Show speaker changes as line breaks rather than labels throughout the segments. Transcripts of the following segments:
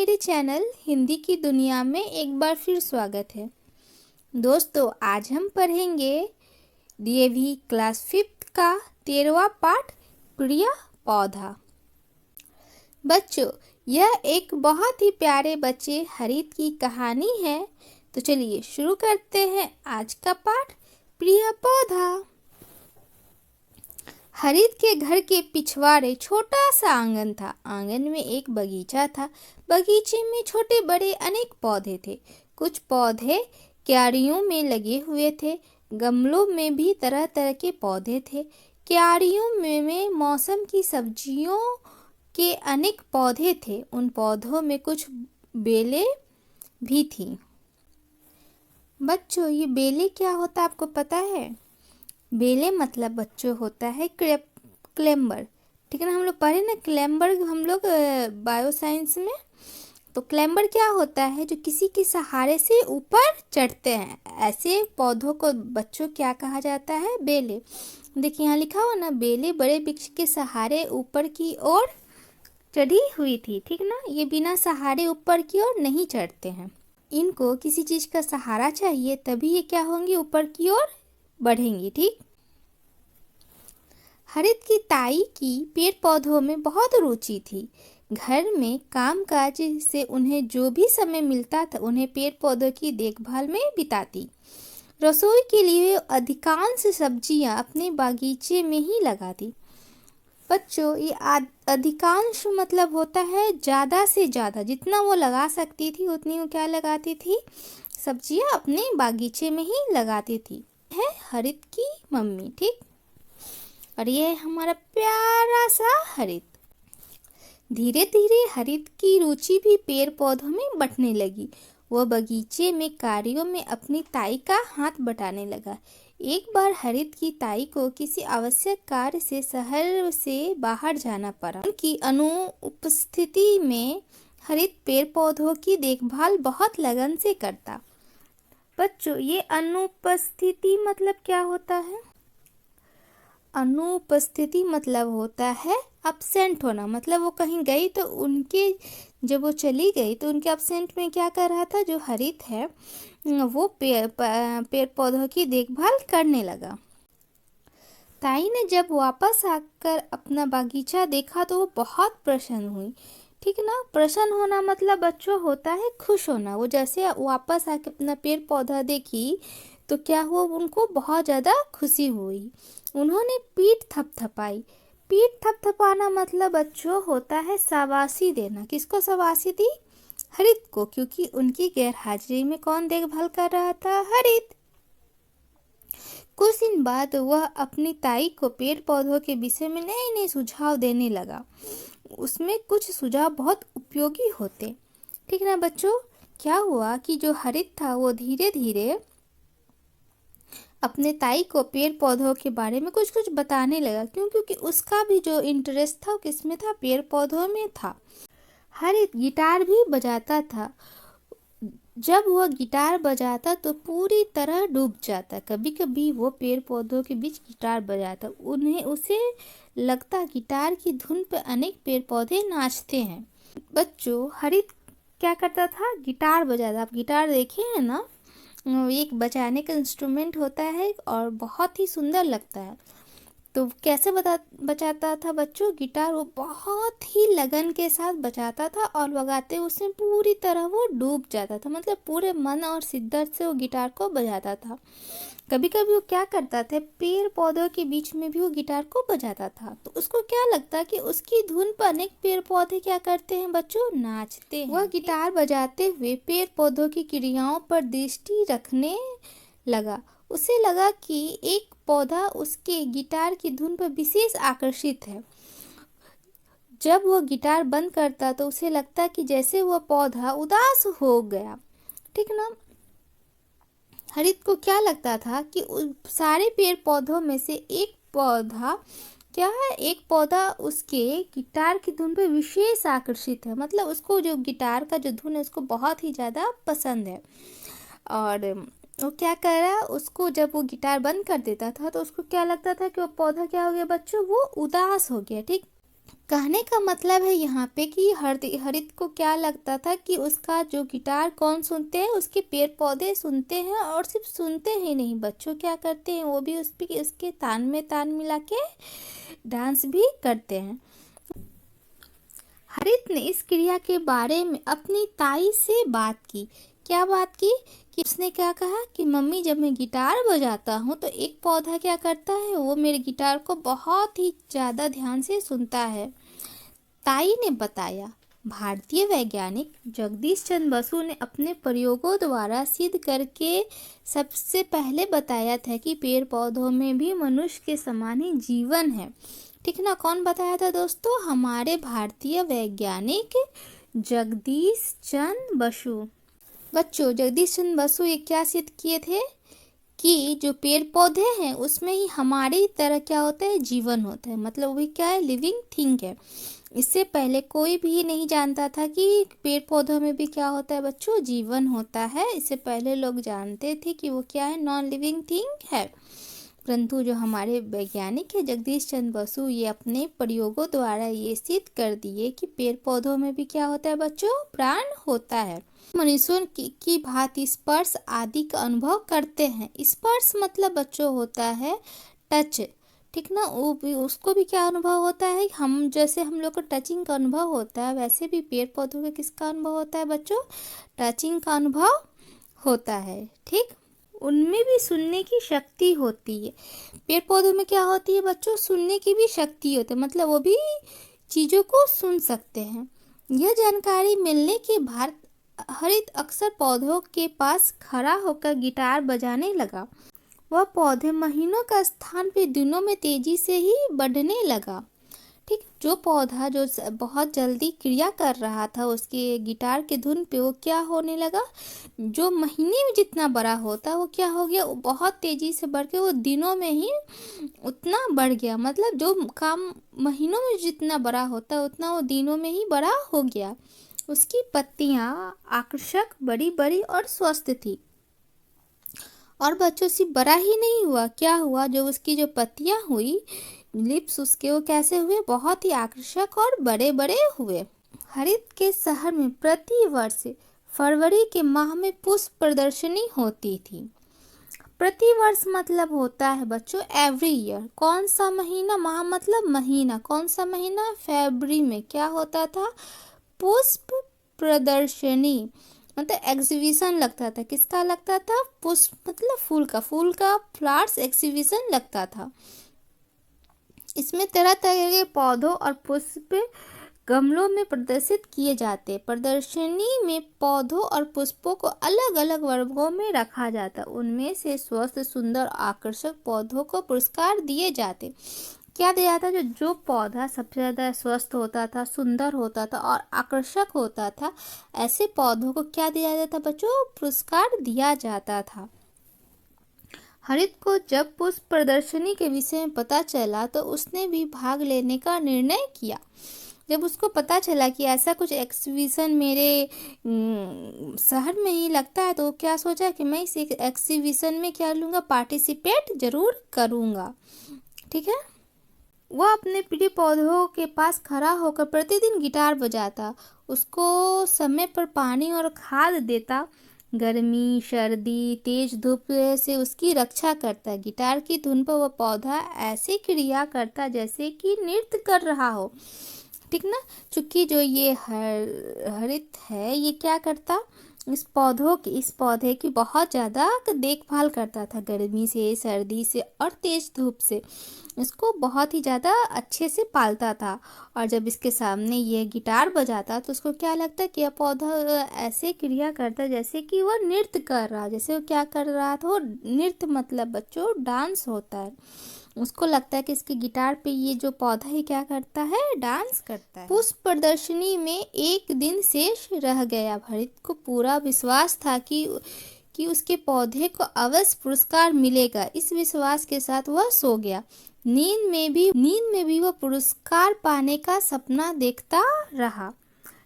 मेरे चैनल हिंदी की दुनिया में एक बार फिर स्वागत है। दोस्तों, आज हम पढ़ेंगे डीएवी क्लास 5 का 13वां पाठ प्रिय पौधा। बच्चों, यह एक बहुत ही प्यारे बच्चे हरित की कहानी है। तो चलिए शुरू करते हैं आज का पाठ प्रिय पौधा। हरित के घर के पिछवाड़े छोटा सा आंगन था। आंगन में एक बगीचा था। बगीचे में छोटे बड़े अनेक पौधे थे। कुछ पौधे क्यारियों में लगे हुए थे। गमलों में भी तरह तरह के पौधे थे। क्यारियों में मौसम की सब्जियों के अनेक पौधे थे। उन पौधों में कुछ बेलें भी थीं। बच्चों, ये बेलें क्या होता है आपको पता है? बेले मतलब बच्चों होता है क्लेम्बर। ठीक है ना, हम लोग पढ़े ना क्लेम्बर, हम लोग बायो साइंस में। तो क्लेम्बर क्या होता है? जो किसी के सहारे से ऊपर चढ़ते हैं, ऐसे पौधों को बच्चों क्या कहा जाता है? बेले। देखिए यहाँ लिखा हुआ ना, बेले बड़े वृक्ष के सहारे ऊपर की ओर चढ़ी हुई थी। ठीक ना, ये बिना सहारे ऊपर की ओर नहीं चढ़ते हैं। इनको किसी चीज का सहारा चाहिए, तभी ये क्या होंगे? ऊपर की ओर बढ़ेंगी। ठीक। हरित की ताई की पेड़ पौधों में बहुत रुचि थी। घर में कामकाज से उन्हें जो भी समय मिलता था, उन्हें पेड़ पौधों की देखभाल में बिताती। रसोई के लिए अधिकांश सब्जियां अपने बागीचे में ही लगाती। बच्चों, ये अधिकांश मतलब होता है ज़्यादा से ज़्यादा। जितना वो लगा सकती थी उतनी वो क्या लगाती थी? सब्जियां अपने बागीचे में ही लगाती थी। है हरित की मम्मी। ठीक। और ये है हमारा प्यारा सा हरित। धीरे धीरे हरित की रुचि भी पेड़ पौधों में बंटने लगी। वह बगीचे में कार्यों में अपनी ताई का हाथ बटाने लगा। एक बार हरित की ताई को किसी आवश्यक कार्य से शहर से बाहर जाना पड़ा। उनकी अनुपस्थिति में हरित पेड़ पौधों की देखभाल बहुत लगन से करता। बच्चों, ये अनुपस्थिति मतलब क्या होता है? अनुपस्थिति मतलब होता है अब्सेंट होना। मतलब वो कहीं गई तो उनके, जब वो चली गई तो उनके अब्सेंट में क्या कर रहा था? जो हरित है वो पेड़ पौधों की देखभाल करने लगा। ताई ने जब वापस आकर अपना बागीचा देखा तो वो बहुत प्रसन्न हुई। ठीक ना, प्रसन्न होना मतलब बच्चों होता है खुश होना। वो जैसे वापस आके अपना पेड़ पौधा देखी तो क्या हुआ? उनको बहुत ज़्यादा खुशी हुई। उन्होंने पीठ थपथपाई। पीठ थपथपाना मतलब बच्चों होता है शाबाशी देना। किसको शाबाशी दी? हरित को, क्योंकि उनकी गैरहाजिरी में कौन देखभाल कर रहा था? हरित। कुछ दिन बाद वह अपनी ताई को पेड़ पौधों के विषय में नए नए सुझाव देने लगा। उसमें कुछ सुझाव बहुत उपयोगी होते। ठीक ना बच्चों, क्या हुआ कि जो हरित था वो धीरे धीरे अपने ताई को पेड़ पौधों के बारे में कुछ कुछ बताने लगा। क्यों? क्योंकि उसका भी जो इंटरेस्ट था वो किसमें था? पेड़ पौधों में था। हरित गिटार भी बजाता था। जब वह गिटार बजाता तो पूरी तरह डूब जाता। कभी कभी वो पेड़ पौधों के बीच गिटार बजाता। उसे लगता गिटार की धुन पर अनेक पेड़ पौधे नाचते हैं। बच्चों, हरित क्या करता था? गिटार बजाता। आप गिटार देखे हैं ना, एक बजाने का इंस्ट्रूमेंट होता है और बहुत ही सुंदर लगता है। तो कैसे बजाता था बच्चों? गिटार वो बहुत ही लगन के साथ बजाता था और बजाते उसमें पूरी तरह वो डूब जाता था। मतलब पूरे मन और शिद्दत से वो गिटार को बजाता था। कभी कभी वो क्या करता था? पेड़ पौधों के बीच में भी वो गिटार को बजाता था। तो उसको क्या लगता कि उसकी धुन पर अनेक पेड़ पौधे क्या करते हैं बच्चों? नाचते हैं। वह गिटार बजाते हुए पेड़ पौधों की क्रियाओं पर दृष्टि रखने लगा। उसे लगा कि एक पौधा उसके गिटार की धुन पर विशेष आकर्षित है। जब वह गिटार बंद करता तो उसे लगता कि जैसे वह पौधा उदास हो गया। ठीक ना, हरित को क्या लगता था कि सारे पेड़ पौधों में से एक पौधा क्या है? एक पौधा उसके गिटार की धुन पर विशेष आकर्षित है। मतलब उसको जो गिटार का जो धुन है उसको बहुत ही ज़्यादा पसंद है। और वो क्या कर रहा है? उसको जब वो गिटार बंद कर देता था तो उसको क्या लगता था कि वो पौधा क्या हो गया बच्चों? वो उदास हो गया। ठीक। कहने का मतलब है यहाँ पे कि हरित को क्या लगता था कि उसका जो गिटार कौन सुनते हैं, उसके पेड़ पौधे सुनते हैं, और सिर्फ सुनते ही नहीं, बच्चों क्या करते हैं वो भी उसके तान में तान मिला के डांस भी करते हैं। हरित ने इस क्रिया के बारे में अपनी ताई से बात की। क्या बात की कि उसने क्या कहा कि मम्मी, जब मैं गिटार बजाता हूँ तो एक पौधा क्या करता है, वो मेरे गिटार को बहुत ही ज़्यादा ध्यान से सुनता है। ताई ने बताया, भारतीय वैज्ञानिक जगदीश चंद्र बसु ने अपने प्रयोगों द्वारा सिद्ध करके सबसे पहले बताया था कि पेड़ पौधों में भी मनुष्य के समान ही जीवन है। ठीक ना? कौन बताया था दोस्तों? हमारे भारतीय वैज्ञानिक जगदीश चंद्र बसु। बच्चों, जगदीश चंद्र बसु ये क्या सिद्ध किए थे कि जो पेड़ पौधे हैं उसमें ही हमारी तरह क्या होता है, जीवन होता है। मतलब वो भी क्या है, लिविंग थिंग है। इससे पहले कोई भी नहीं जानता था कि पेड़ पौधों में भी क्या होता है बच्चों, जीवन होता है। इससे पहले लोग जानते थे कि वो क्या है, नॉन लिविंग थिंग है। परंतु जो हमारे वैज्ञानिक है जगदीश चंद्र बसु, ये अपने प्रयोगों द्वारा ये सिद्ध कर दिए कि पेड़ पौधों में भी क्या होता है बच्चों, प्राण होता है। मनुष्यों की भांति स्पर्श आदि का अनुभव करते हैं। स्पर्श मतलब बच्चों होता है टच। ठीक ना? वो भी, उसको भी क्या अनुभव होता है, हम जैसे हम लोग को टचिंग का अनुभव होता है, वैसे भी पेड़ पौधों का किसका अनुभव होता है बच्चों, टचिंग का अनुभव होता है। ठीक, उनमें भी सुनने की शक्ति होती है। पेड़ पौधों में क्या होती है बच्चों, सुनने की भी शक्ति होती है। मतलब वो भी चीज़ों को सुन सकते हैं। यह जानकारी मिलने के बाद हरित अक्सर पौधों के पास खड़ा होकर गिटार बजाने लगा। वह पौधे महीनों का स्थान पे दिनों में तेजी से ही बढ़ने लगा। ठीक, जो पौधा जो बहुत जल्दी क्रिया कर रहा था उसके गिटार के धुन पे, वो क्या होने लगा, जो महीने में जितना बड़ा होता वो क्या हो गया, वो बहुत तेजी से बढ़ के वो दिनों में ही उतना बढ़ गया। मतलब जो काम महीनों में जितना बड़ा होता उतना वो दिनों में ही बड़ा हो गया। उसकी पत्तियां आकर्षक, बड़ी बड़ी और स्वस्थ थी। और बच्चों से बड़ा ही नहीं हुआ, क्या हुआ, जो उसकी जो पत्तियां हुई, लिप्स उसके, वो कैसे हुए, बहुत ही आकर्षक और बड़े बड़े हुए। हरित के शहर में प्रति वर्ष फरवरी के माह में पुष्प प्रदर्शनी होती थी। प्रति वर्ष मतलब होता है बच्चों एवरी ईयर। कौन सा महीना, माह मतलब महीना, कौन सा महीना, फरवरी में क्या होता था, पुष्प प्रदर्शनी मतलब एग्जीबिशन लगता था। किसका लगता था, पुष्प मतलब फूल का फ्लावर्स एग्जीबिशन लगता था। इसमें तरह तरह के पौधों और पुष्प गमलों में प्रदर्शित किए जाते। प्रदर्शनी में पौधों और पुष्पों को अलग अलग वर्गों में रखा जाता। उनमें से स्वस्थ, सुंदर, आकर्षक पौधों को पुरस्कार दिए जाते। क्या दिया था, जो पौधा सबसे ज़्यादा स्वस्थ होता था, सुंदर होता था और आकर्षक होता था, ऐसे पौधों को क्या दिया जाता बच्चों, पुरस्कार दिया जाता था। हरित को जब पुष्प प्रदर्शनी के विषय में पता चला तो उसने भी भाग लेने का निर्णय किया। जब उसको पता चला कि ऐसा कुछ एग्जीबिशन मेरे शहर में ही लगता है, तो क्या सोचा कि मैं इस एग्जीबिशन में क्या लूँगा, पार्टिसिपेट जरूर करूँगा। ठीक है, वह अपने प्रिय पौधों के पास खड़ा होकर प्रतिदिन गिटार बजाता, उसको समय पर पानी और खाद देता, गर्मी, सर्दी, तेज धूप से उसकी रक्षा करता। गिटार की धुन पर वह पौधा ऐसे क्रिया करता जैसे कि नृत्य कर रहा हो। ठीक ना? चूंकि जो ये हरित है, ये क्या करता, इस पौधे की बहुत ज़्यादा देखभाल करता था, गर्मी से, सर्दी से और तेज धूप से इसको बहुत ही ज़्यादा अच्छे से पालता था। और जब इसके सामने ये गिटार बजाता तो उसको क्या लगता कि यह पौधा ऐसे क्रिया करता जैसे कि वह नृत्य कर रहा, जैसे वो क्या कर रहा था, वो नृत्य मतलब बच्चों डांस होता है। उसको लगता है कि इसके गिटार पे ये जो पौधा है क्या करता है, डांस करता है। पुष्प प्रदर्शनी में एक दिन शेष रह गया। हरित को पूरा विश्वास था कि उसके पौधे को अवश्य पुरस्कार मिलेगा। इस विश्वास के साथ वह सो गया। नींद में भी वह पुरस्कार पाने का सपना देखता रहा।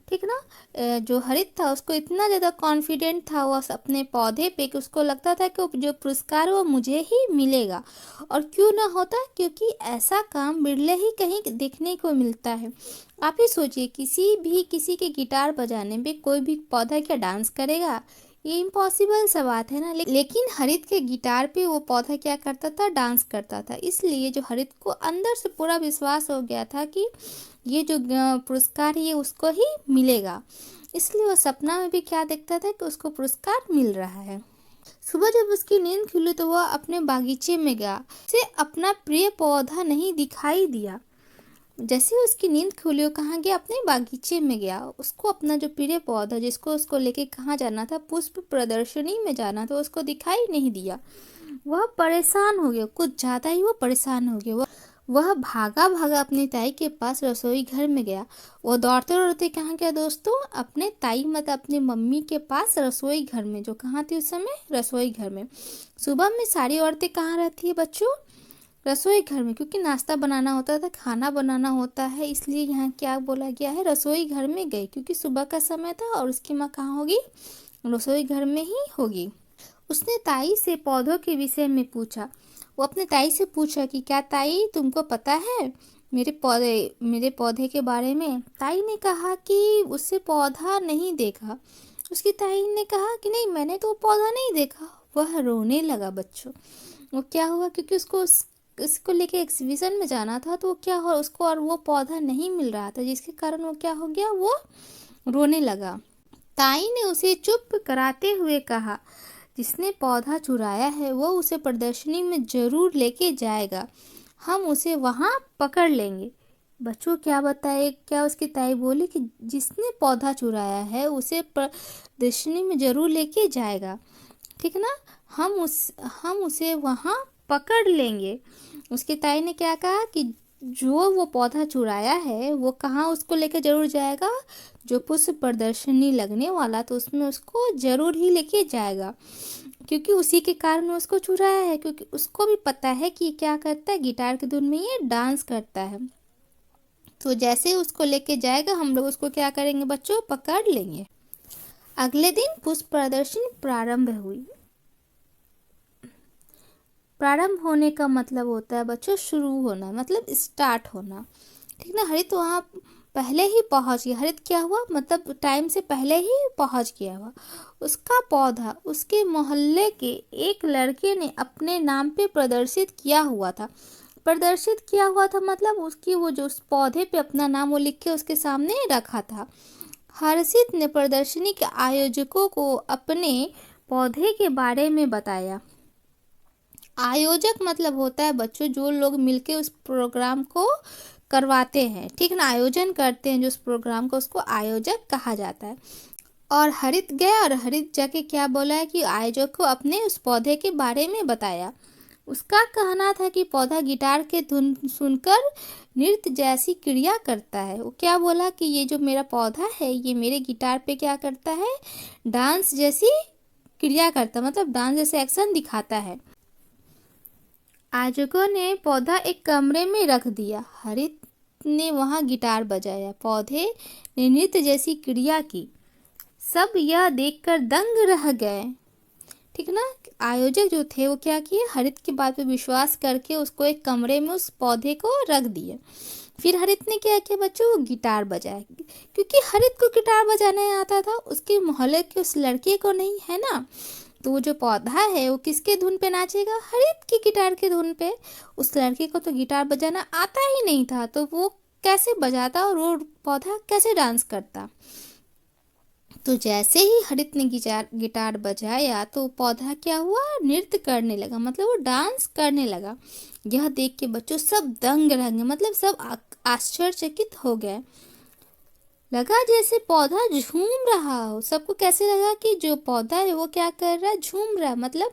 ठीक ना। जो हरित था उसको इतना ज़्यादा कॉन्फिडेंट था वो अपने पौधे पे कि उसको लगता था कि जो पुरस्कार वो मुझे ही मिलेगा। और क्यों ना होता, क्योंकि ऐसा काम बिरले ही कहीं देखने को मिलता है। आप ही सोचिए, किसी के गिटार बजाने पे कोई भी पौधा क्या डांस करेगा? ये इम्पॉसिबल सा बात है ना। लेकिन हरित के गिटार पे वो पौधा क्या करता था, डांस करता था। इसलिए जो हरित को अंदर से पूरा विश्वास हो गया था कि ये जो पुरस्कार है ये उसको ही मिलेगा। इसलिए वो सपना में भी क्या देखता था कि उसको पुरस्कार मिल रहा है। सुबह जब उसकी नींद खुली तो वह अपने बागीचे में गया। उसे अपना प्रिय पौधा नहीं दिखाई दिया। जैसे ही उसकी नींद खुली वो कहाँ गया, अपने बागीचे में गया। उसको अपना जो प्रिय पौधा जिसको उसको लेके कहाँ जाना था, पुष्प प्रदर्शनी में जाना था, उसको दिखाई नहीं दिया। वह परेशान हो गया, कुछ ज़्यादा ही वो परेशान हो गया। वह भागा भागा अपनी ताई के पास रसोई घर में गया। वो दौड़ते दौड़ते कहाँ गया दोस्तों, अपने ताई मतलब अपनी मम्मी के पास रसोई घर में, जो कहाँ थी उस समय, रसोई घर में। सुबह में सारी औरतें कहाँ रहती है बच्चों, रसोई घर में, क्योंकि नाश्ता बनाना होता था, खाना बनाना होता है, इसलिए यहाँ क्या बोला गया है, रसोई घर में गई, क्योंकि सुबह का समय था और उसकी माँ कहाँ होगी, रसोई घर में ही होगी। उसने ताई से पौधों के विषय में पूछा। वो अपने ताई से पूछा कि क्या ताई तुमको पता है मेरे पौधे के बारे में? ताई ने कहा कि उससे पौधा नहीं देखा। उसकी ताई ने कहा कि नहीं, मैंने तो पौधा नहीं देखा। वह रोने लगा बच्चों। वो क्या हुआ, क्योंकि उसको लेके एग्जीबिशन में जाना था, तो क्या हुआ उसको, और वो पौधा नहीं मिल रहा था, जिसके कारण वो क्या हो गया, वो रोने लगा। ताई ने उसे चुप कराते हुए कहा, जिसने पौधा चुराया है वो उसे प्रदर्शनी में जरूर लेके जाएगा। हम उसे वहाँ पकड़ लेंगे। बच्चों क्या बताए, क्या उसकी ताई बोली कि जिसने पौधा चुराया है उसे प्रदर्शनी में जरूर लेके जाएगा, ठीक ना। हम उसे वहाँ पकड़ लेंगे। उसकी ताई ने क्या कहा कि जो वो पौधा चुराया है वो कहाँ उसको लेके जरूर जाएगा, जो पुष्प प्रदर्शनी लगने वाला तो उसमें उसको जरूर ही लेके जाएगा, क्योंकि उसी के कारण उसको चुराया है। क्योंकि उसको भी पता है कि क्या करता है, गिटार की धुन में ये डांस करता है। तो जैसे उसको लेके जाएगा हम लोग उसको क्या करेंगे बच्चों, पकड़ लेंगे। अगले दिन पुष्प प्रदर्शनी प्रारंभ हुई। प्रारंभ होने का मतलब होता है बच्चों शुरू होना, मतलब स्टार्ट होना, ठीक ना। हरित वहाँ पहले ही पहुँच गया। हरित क्या हुआ, मतलब टाइम से पहले ही पहुँच गया हुआ। उसका पौधा उसके मोहल्ले के एक लड़के ने अपने नाम पे प्रदर्शित किया हुआ था। प्रदर्शित किया हुआ था मतलब उसकी वो जो उस पौधे पे अपना नाम वो लिख के उसके सामने रखा था। हर्षित ने प्रदर्शनी के आयोजकों को अपने पौधे के बारे में बताया। आयोजक मतलब होता है बच्चों जो लोग मिलके उस प्रोग्राम को करवाते हैं, ठीक ना, आयोजन करते हैं जो उस प्रोग्राम को, उसको आयोजक कहा जाता है। और हरित गया और हरित जाके क्या बोला है कि आयोजक को अपने उस पौधे के बारे में बताया। उसका कहना था कि पौधा गिटार के धुन सुनकर नृत्य जैसी क्रिया करता है। वो क्या बोला कि ये जो मेरा पौधा है ये मेरे गिटार पे क्या करता है, डांस जैसी क्रिया करता, मतलब डांस जैसे एक्शन दिखाता है। आयोजकों ने पौधा एक कमरे में रख दिया। हरित ने वहां गिटार बजाया, पौधे ने नृत्य जैसी क्रिया की। सब यह देखकर दंग रह गए, ठीक ना। आयोजक जो थे वो क्या किए, हरित की बात पे विश्वास करके उसको एक कमरे में उस पौधे को रख दिए। फिर हरित ने क्या किया बच्चों, वो गिटार बजाया, क्योंकि हरित को गिटार बजाने आता था, उसके मोहल्ले के उस लड़के को नहीं, है ना। तो वो जो पौधा है वो किसके धुन पे नाचेगा, हरित की गिटार के धुन पे। उस लड़के को तो गिटार बजाना आता ही नहीं था, तो वो कैसे बजाता और वो पौधा कैसे डांस करता। तो जैसे ही हरित ने गिटार बजाया तो पौधा क्या हुआ, नृत्य करने लगा, मतलब वो डांस करने लगा। यह देख के बच्चों सब दंग रह गए, मतलब सब आश्चर्यचकित हो गए। लगा जैसे पौधा झूम रहा हो। सबको कैसे लगा कि जो पौधा है वो क्या कर रहा है, झूम रहा है, मतलब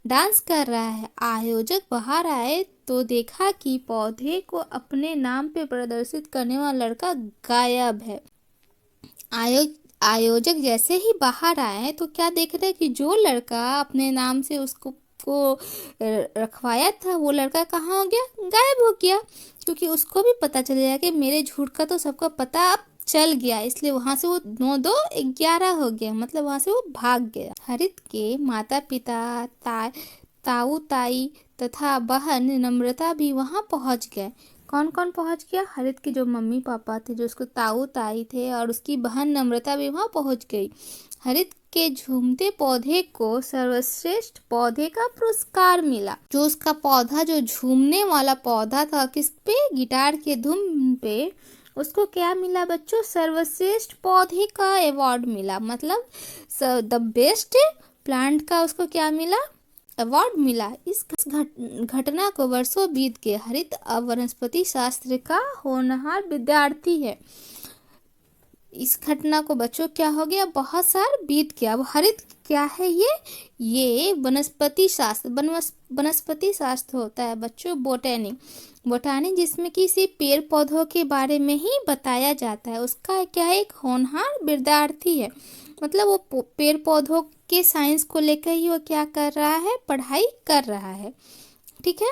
डांस कर रहा है। आयोजक बाहर आए तो देखा कि पौधे को अपने नाम पे प्रदर्शित करने वाला लड़का गायब है। आयोजक जैसे ही बाहर आए तो क्या देख रहे कि जो लड़का अपने नाम से उसको रखवाया था वो लड़का कहाँ हो गया, गायब हो गया। क्योंकि उसको भी पता चल गया कि मेरे झूठ का तो सबको पता अब चल गया, इसलिए वहां से वो 9 2 11 हो गया, मतलब वहां से वो भाग गया। हरित के माता पिता, ताऊ ताई तथा बहन नम्रता भी वहां पहुंच गए। कौन कौन पहुंच गया? हरित के जो मम्मी पापा थे, जो उसको ताऊ ताई थे, और उसकी बहन नम्रता भी वहां पहुंच गई। हरित के झूमते पौधे को सर्वश्रेष्ठ पौधे का पुरस्कार मिला। जो उसका पौधा, जो झूमने वाला पौधा था, किस पे? गिटार के धुन पे, उसको क्या मिला बच्चों? सर्वश्रेष्ठ पौधे का अवार्ड मिला। मतलब द बेस्ट प्लांट का उसको क्या मिला? अवार्ड मिला। इस घटना को वर्षों बीत गए। हरित अब वनस्पति शास्त्र का होनहार विद्यार्थी है। इस घटना को बच्चों क्या हो गया? बहुत साल बीत गया। अब हरित क्या है? ये वनस्पति शास्त्र, वनस्पति शास्त्र होता है बच्चों, बोटानी जिसमें कि सिर्फ पेड़ पौधों के बारे में ही बताया जाता है। उसका क्या है? एक होनहार विद्यार्थी है। मतलब वो पेड़ पौधों के साइंस को लेकर ही वो क्या कर रहा है? पढ़ाई कर रहा है। ठीक है।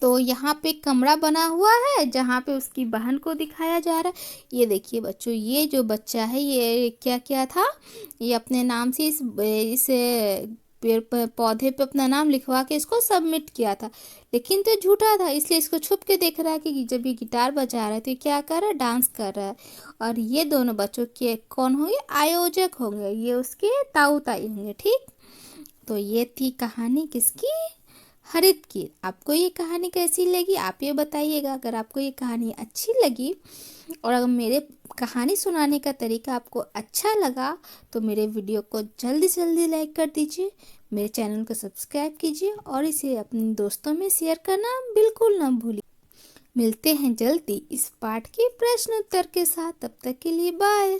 तो यहाँ पे कमरा बना हुआ है जहाँ पे उसकी बहन को दिखाया जा रहा है। ये देखिए बच्चों, ये जो बच्चा है ये क्या क्या था? ये अपने नाम से इस पेड़ पौधे पे अपना नाम लिखवा के इसको सबमिट किया था, लेकिन तो झूठा था, इसलिए इसको छुप के देख रहा है कि जब ये गिटार बजा रहा है तो ये क्या कर रहा है? डांस कर रहा है। और ये दोनों बच्चों के कौन होंगे? आयोजक होंगे, ये उसके ताऊ ताई होंगे। ठीक। तो ये थी कहानी किसकी? हरित की। आपको ये कहानी कैसी लगी आप ये बताइएगा। अगर आपको ये कहानी अच्छी लगी और अगर मेरे कहानी सुनाने का तरीका आपको अच्छा लगा तो मेरे वीडियो को जल्दी से जल्दी लाइक कर दीजिए, मेरे चैनल को सब्सक्राइब कीजिए और इसे अपने दोस्तों में शेयर करना बिल्कुल ना भूलिए। मिलते हैं जल्दी इस पाठ के प्रश्न उत्तर के साथ। तब तक के लिए बाय।